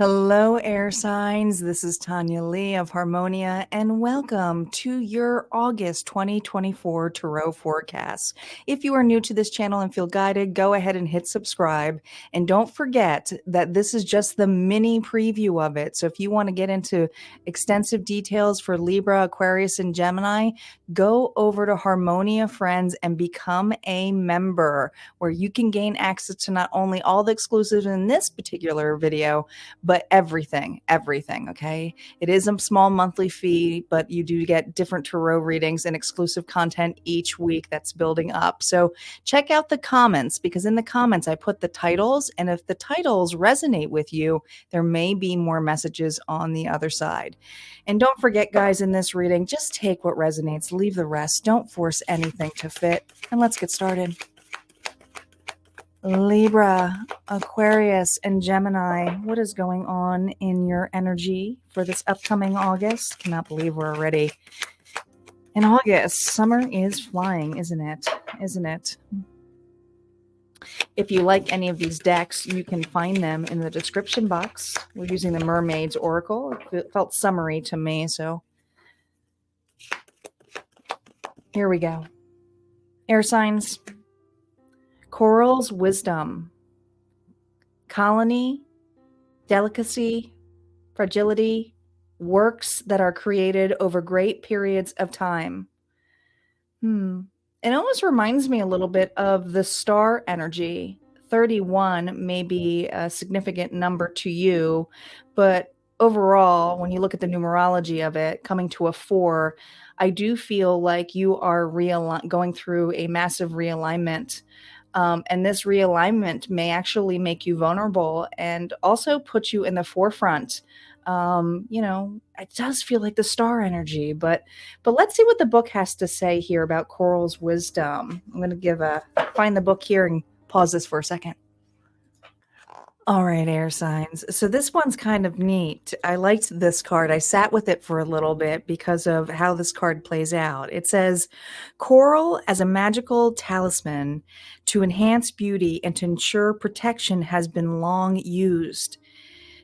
Hello, air signs. This is Tanya Lee of Harmonia, and welcome to your August 2024 Tarot forecast. If you are new to this channel and feel guided, go ahead and hit subscribe. And don't forget that this is just the mini preview of it. So if you want to get into extensive details for Libra, Aquarius, and Gemini, go over to Harmonia Friends and become a member, where you can gain access to not only all the exclusives in this particular video, but everything, okay? It is a small monthly fee, but you do get different tarot readings and exclusive content each week that's building up. So check out the comments, because in the comments I put the titles, and if the titles resonate with you, there may be more messages on the other side. And don't forget, guys, in this reading, just take what resonates, leave the rest. Don't force anything to fit. And let's get started. Libra, Aquarius, and Gemini, what is going on in your energy for this upcoming August? Cannot believe we're already in August. Summer is flying, isn't it? Isn't it? If you like any of these decks, you can find them in the description box. We're using the Mermaid's Oracle. It felt summery to me, so here we go. Air signs. Coral's wisdom, colony, delicacy, fragility, works that are created over great periods of time. It almost reminds me a little bit of the star energy. 31 may be a significant number to you, but overall, when you look at the numerology of it, coming to a 4, I do feel like you are going through a massive realignment. And this realignment may actually make you vulnerable and also put you in the forefront. It does feel like the star energy, but let's see what the book has to say here about Coral's wisdom. I'm going to find the book here and pause this for a second. All right, air signs. So this one's kind of neat. I liked this card. I sat with it for a little bit because of how this card plays out. It says, coral as a magical talisman to enhance beauty and to ensure protection has been long used.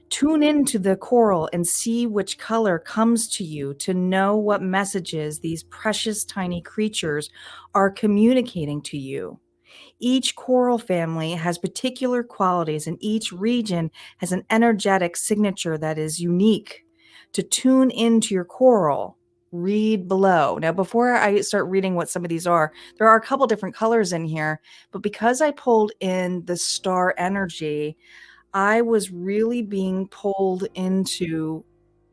Tune into the coral and see which color comes to you to know what messages these precious tiny creatures are communicating to you. Each coral family has particular qualities, and each region has an energetic signature that is unique. To tune into your coral, read below. Now, before I start reading what some of these are, there are a couple different colors in here, but because I pulled in the star energy, I was really being pulled into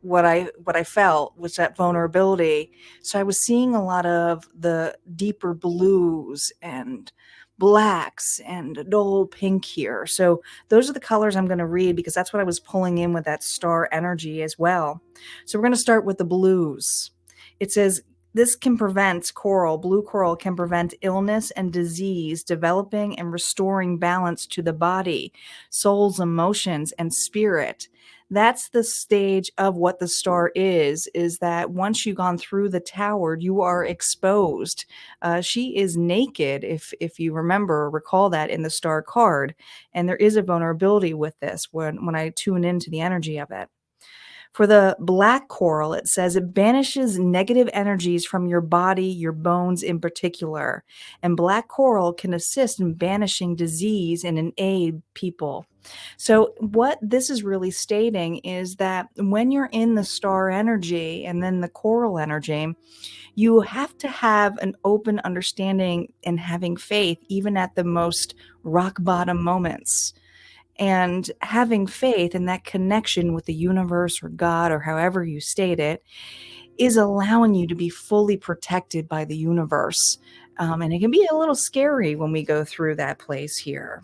what I felt was that vulnerability. So I was seeing a lot of the deeper blues and blacks and a dull pink here. So those are the colors I'm going to read, because that's what I was pulling in with that star energy as well. So we're going to start with the blues. It says, this can prevent blue coral can prevent illness and disease, developing and restoring balance to the body, soul's emotions, and spirit. That's the stage of what the star is that once you've gone through the tower, you are exposed. She is naked, if you recall that in the star card. And there is a vulnerability with this when I tune into the energy of it. For the black coral, it says it banishes negative energies from your body, your bones in particular. And black coral can assist in banishing disease and in aid people. So what this is really stating is that when you're in the star energy and then the coral energy, you have to have an open understanding and having faith, even at the most rock bottom moments. And having faith in that connection with the universe or God, or however you state it, is allowing you to be fully protected by the universe. And it can be a little scary when we go through that place here.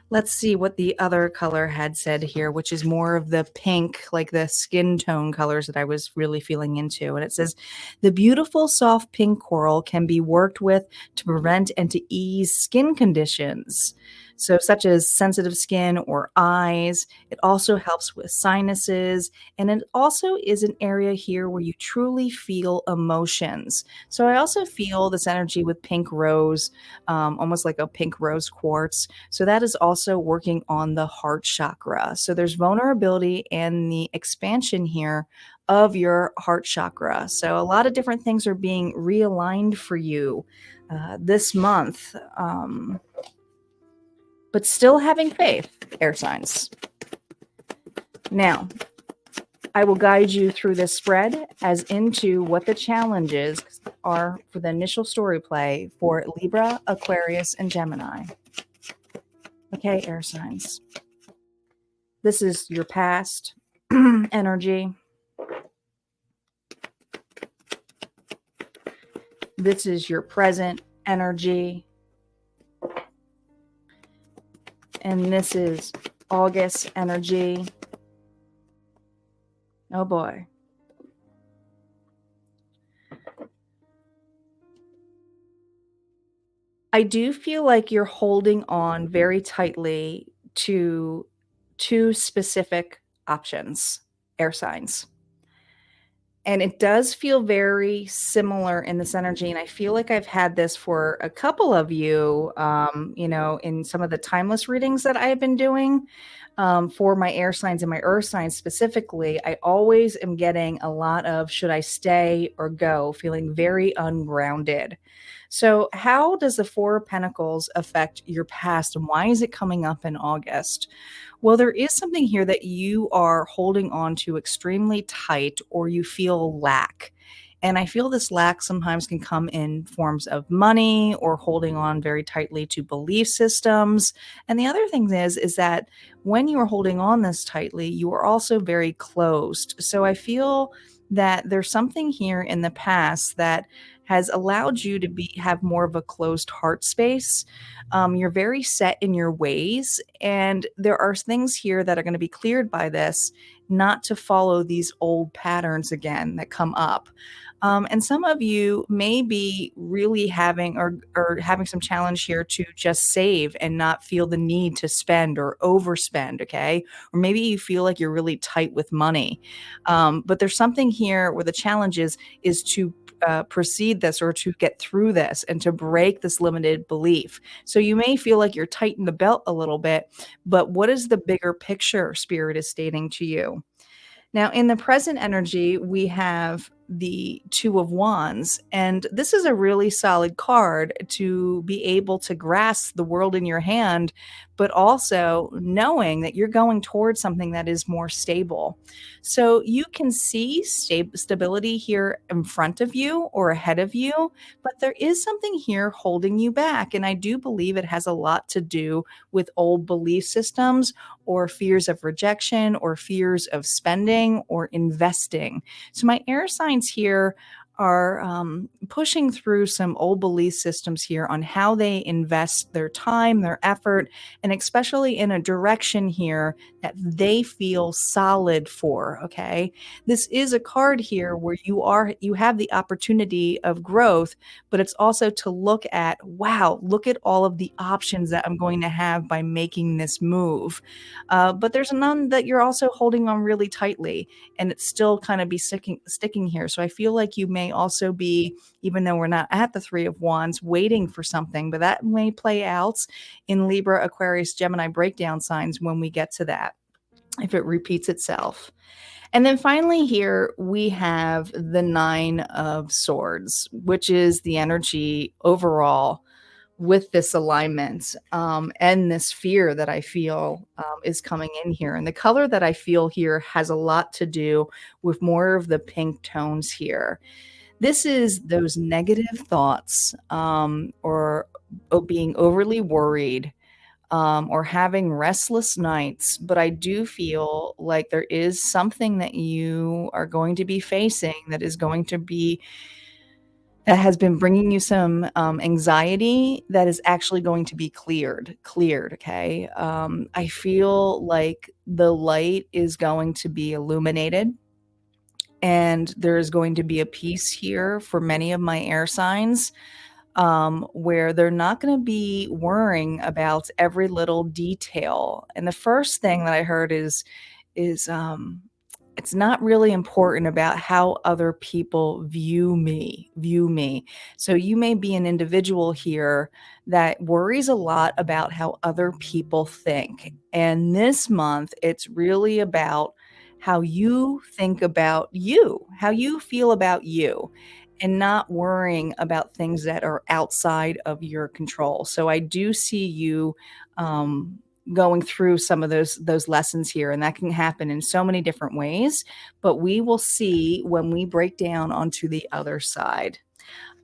Let's see what the other color had said here, which is more of the pink, like the skin tone colors that I was really feeling into. And it says, the beautiful soft pink coral can be worked with to prevent and to ease skin conditions. So, such as sensitive skin or eyes. It also helps with sinuses. And it also is an area here where you truly feel emotions. So, I also feel this energy with pink rose, almost like a pink rose quartz. So that is also working on the heart chakra. So there's vulnerability and the expansion here of your heart chakra. So a lot of different things are being realigned for you this month, but still having faith, air signs. Now, I will guide you through this spread as into what the challenges are for the initial story play for Libra, Aquarius, and Gemini. Okay, air signs. This is your past energy. This is your present energy. And this is August energy. Oh boy. I do feel like you're holding on very tightly to two specific options, air signs. And it does feel very similar in this energy. And I feel like I've had this for a couple of you, in some of the timeless readings that I have been doing for my air signs and my earth signs specifically. I always am getting a lot of should I stay or go, feeling very ungrounded. So, how does the Four of Pentacles affect your past and why is it coming up in August? Well, there is something here that you are holding on to extremely tight or you feel lack. And I feel this lack sometimes can come in forms of money or holding on very tightly to belief systems. And the other thing is that when you are holding on this tightly, you are also very closed. So I feel that there's something here in the past that has allowed you to have more of a closed heart space. You're very set in your ways, and there are things here that are going to be cleared by this, not to follow these old patterns again that come up. And some of you may be really having or having some challenge here to just save and not feel the need to spend or overspend, okay? Or maybe you feel like you're really tight with money. But there's something here where the challenge is to proceed this or to get through this and to break this limited belief. So you may feel like you're tighten the belt a little bit, but what is the bigger picture Spirit is stating to you? Now, in the present energy, we have the Two of Wands, and this is a really solid card to be able to grasp the world in your hand, but also knowing that you're going towards something that is more stable. So you can see stability here in front of you or ahead of you, but there is something here holding you back. And I do believe it has a lot to do with old belief systems or fears of rejection or fears of spending or investing. So my air signs here are pushing through some old belief systems here on how they invest their time, their effort, and especially in a direction here that they feel solid for. Okay. This is a card here where you have the opportunity of growth, but it's also to look at, wow, look at all of the options that I'm going to have by making this move. But there's none that you're also holding on really tightly, and it's still kind of be sticking here. So I feel like you may also be, even though we're not at the Three of Wands, waiting for something, but that may play out in Libra, Aquarius, Gemini breakdown signs when we get to that, if it repeats itself. And then finally here we have the Nine of Swords, which is the energy overall with this alignment and this fear that I feel is coming in here. And the color that I feel here has a lot to do with more of the pink tones here. This is those negative thoughts or being overly worried or having restless nights. But I do feel like there is something that you are going to be facing that is going to be that has been bringing you some anxiety that is actually going to be cleared. Okay. I feel like the light is going to be illuminated, and there's going to be a peace here for many of my air signs, where they're not going to be worrying about every little detail. And the first thing that I heard is it's not really important about how other people view me. So you may be an individual here that worries a lot about how other people think. And this month, it's really about how you think about you, how you feel about you, and not worrying about things that are outside of your control. So I do see you um, going through some of those lessons here, and that can happen in so many different ways. But we will see when we break down onto the other side.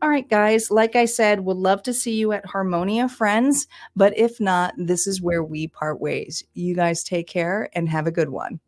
All right, guys. Like I said, would love to see you at Harmonia, friends. But if not, this is where we part ways. You guys take care and have a good one.